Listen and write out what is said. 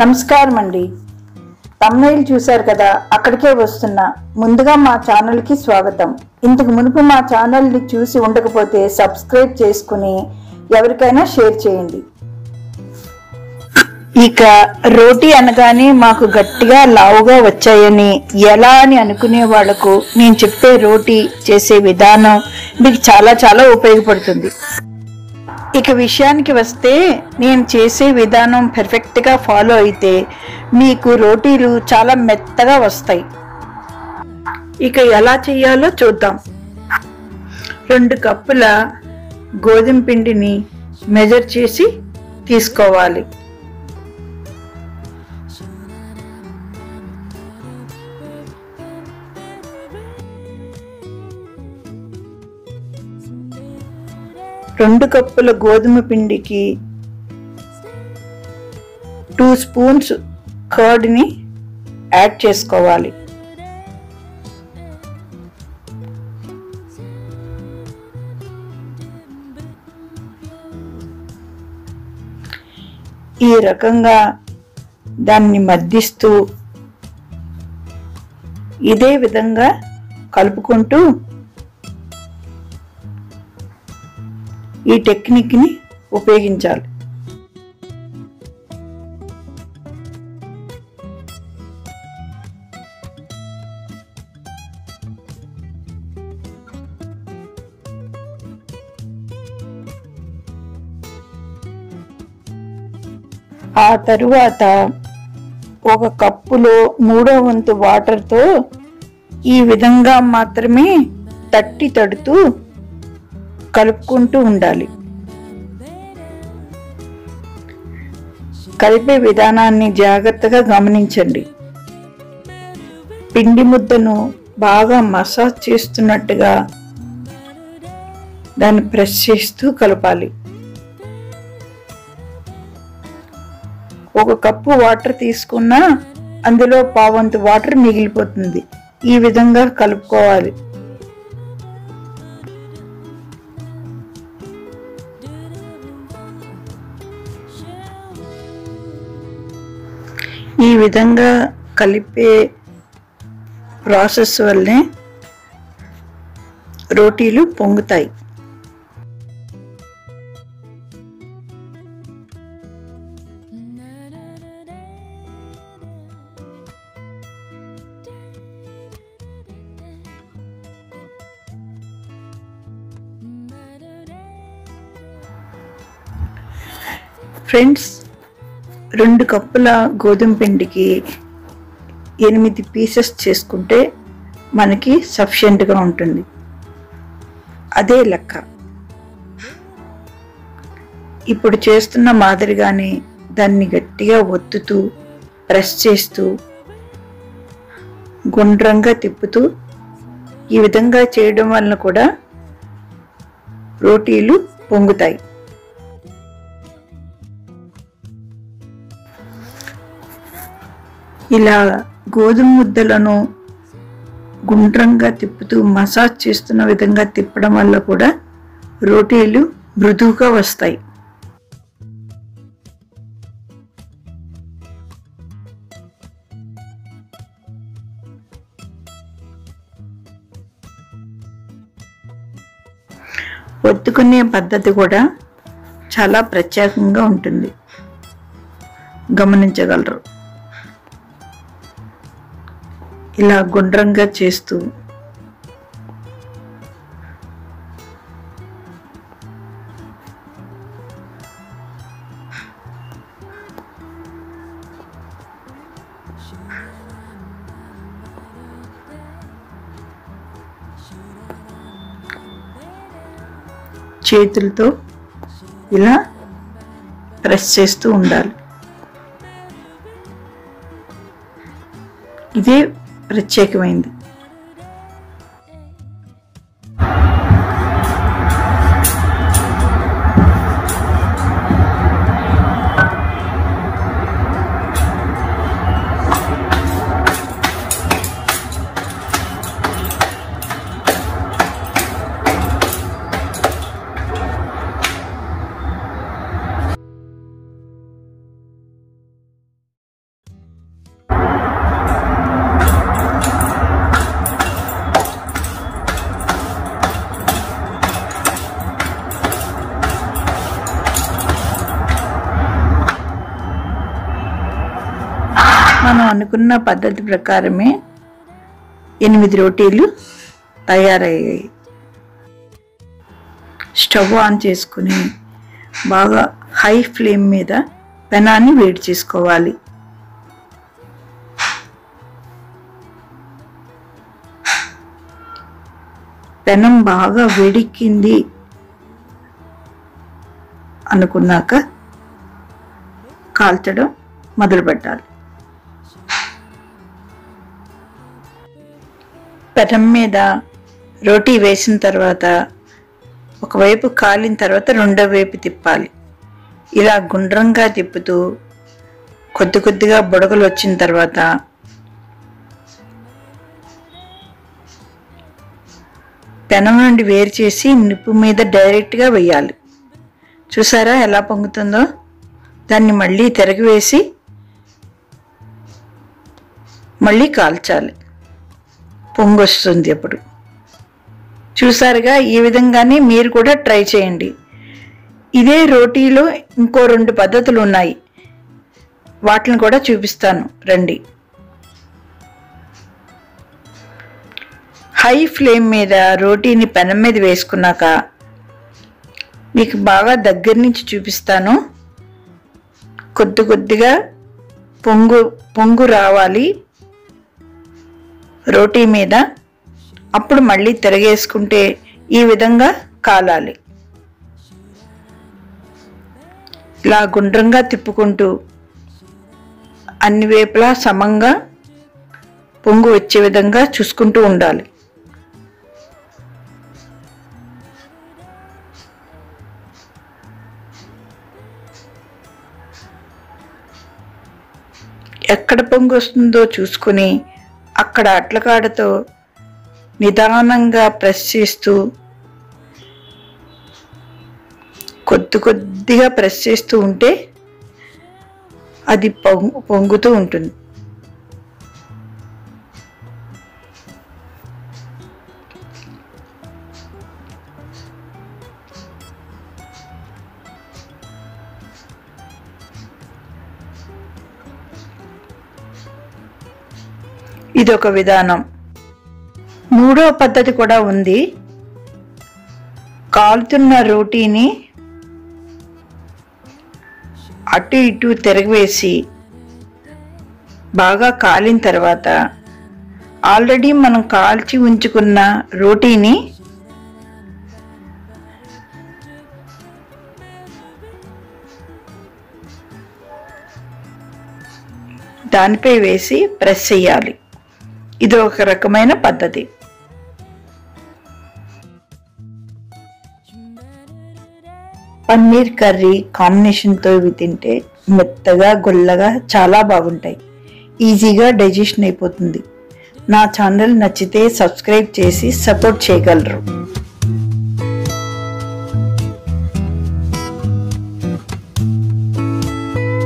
నమస్కారం అండి. తమ్నైల్ చూశారు కదా, అక్కడికే వస్తున్నా. ముందుగా మా ఛానల్కి స్వాగతం. ఇంతకు మునుపు మా ఛానల్ని చూసి ఉండకపోతే సబ్స్క్రైబ్ చేసుకుని ఎవరికైనా షేర్ చేయండి. ఇక రోటీ అనగానే మాకు గట్టిగా లావుగా వచ్చాయని ఎలా అని అనుకునే వాళ్లకు నేను చెప్పే రోటీ చేసే విధానం మీకు చాలా చాలా ఉపయోగపడుతుంది. ఇక విషయానికి వస్తే, నేను చేసే విధానం పర్ఫెక్ట్గా ఫాలో అయితే మీకు రోటీలు చాలా మెత్తగా వస్తాయి. ఇక ఎలా చేయాలో చూద్దాం. 2 కప్పుల గోధుమ పిండిని మెజర్ చేసి తీసుకోవాలి. రెండు కప్పుల గోధుమ పిండికి 2 స్పూన్స్ కర్డ్ని యాడ్ చేసుకోవాలి. ఈ రకంగా దాన్ని మద్దిస్తూ ఇదే విధంగా కలుపుకుంటూ ఈ టెక్నిక్ని ఉపయోగించాలి. ఆ తరువాత 1 కప్పులో 3వ వంతు వాటర్తో ఈ విధంగా మాత్రమే తడుతూ కలుపుకుంటూ ఉండాలి. కలిపే విధానాన్ని జాగ్రత్తగా గమనించండి. పిండి ముద్దను బాగా మసాజ్ చేస్తున్నట్టుగా దాన్ని ప్రెస్ చేస్తూ కలపాలి. 1 కప్పు వాటర్ తీసుకున్నా అందులో 1/4 వంతు వాటర్ మిగిలిపోతుంది. ఈ విధంగా కలుపుకోవాలి. ఈ విధంగా కలిపే ప్రాసెస్ వల్లే రోటీలు పొంగుతాయి. ఫ్రెండ్స్, 2 కప్పుల గోధుమ పిండికి 8 పీసెస్ చేసుకుంటే మనకి సఫిషియెంట్గా ఉంటుంది. అదే లెక్క. ఇప్పుడు చేస్తున్న మాదిరిగానే దాన్ని గట్టిగా ఒత్తుతూ ప్రెస్ చేస్తూ గుండ్రంగా తిప్పుతూ ఈ విధంగా చేయడం వలన కూడా రోటీలు పొంగుతాయి. ఇలా గోధుమ ముద్దలను గుండ్రంగా తిప్పుతూ మసాజ్ చేస్తున్న విధంగా తిప్పడం వల్ల కూడా రోటీలు మృదువుగా వస్తాయి. ఒత్తుకునే పద్ధతి కూడా చాలా ప్రత్యేకంగా ఉంటుంది, గమనించగలరు. ఇలా గుండ్రంగా చేస్తూ చేతులతో ఇలా ప్రెస్ చేస్తూ ఉండాలి. ఇదే ప్రత్యేకమైంది. మనం అనుకున్న పద్ధతి ప్రకారమే 8 రోటీలు తయారయ్యాయి. స్టవ్ ఆన్ చేసుకుని బాగా హై ఫ్లేమ్ మీద పెనాన్ని వేడి చేసుకోవాలి. పెనం బాగా వేడెక్కింది అనుకున్నాక కాల్చడం మొదలు పెట్టాలి. పెనం మీద రోటీ వేసిన తర్వాత ఒకవైపు కాలిన తర్వాత రెండో వైపు తిప్పాలి. ఇలా గుండ్రంగా తిప్పుతూ కొద్దిగా బుడగలు వచ్చిన తర్వాత పెనం నుండి వేరు చేసి నిప్పు మీద డైరెక్ట్గా వేయాలి. చూసారా ఎలా పొంగుతుందో? దాన్ని మళ్ళీ తిరగవేసి మళ్ళీ కాల్చాలి. పొంగు వస్తుంది అప్పుడు. చూసారుగా, ఈ విధంగానే మీరు కూడా ట్రై చేయండి. ఇదే రోటీలో ఇంకో 2 పద్ధతులు ఉన్నాయి, వాటిని కూడా చూపిస్తాను రండి. హై ఫ్లేమ్ మీద రోటీని పెనం మీద వేసుకున్నాక మీకు బాగా దగ్గర నుంచి చూపిస్తాను. కొద్దిగా పొంగు రావాలి రోటీ మీద. అప్పుడు మళ్ళీ తిరగేసుకుంటే ఈ విధంగా కాలాలి. ఇలా గుండ్రంగా తిప్పుకుంటూ అన్ని వైపులా సమంగా పొంగు వచ్చే విధంగా చూసుకుంటూ ఉండాలి. ఎక్కడ పొంగు వస్తుందో చూసుకుని అక్కడ అట్లకాడతో నిదానంగా ప్రెస్ చేస్తూ కొద్దిగా ప్రెస్ చేస్తూ ఉంటే అది పొంగుతూ ఉంటుంది. ఇదొక విధానం. 3వ పద్ధతి కూడా ఉంది. కాలుతున్న రోటీని అటు ఇటు తిరగవేసి బాగా కాలిన తర్వాత ఆల్రెడీ మనం కాల్చి ఉంచుకున్న రోటీని దానిపై వేసి ప్రెస్ చేయాలి. ఇది ఒక రకమైన పద్ధతి. పన్నీర్ కర్రీ కాంబినేషన్తో ఇవి తింటే మెత్తగా గుల్లగా చాలా బాగుంటాయి. ఈజీగా డైజెషన్ అయిపోతుంది. నా ఛానల్ నచ్చితే సబ్స్క్రైబ్ చేసి సపోర్ట్ చేయగలరు.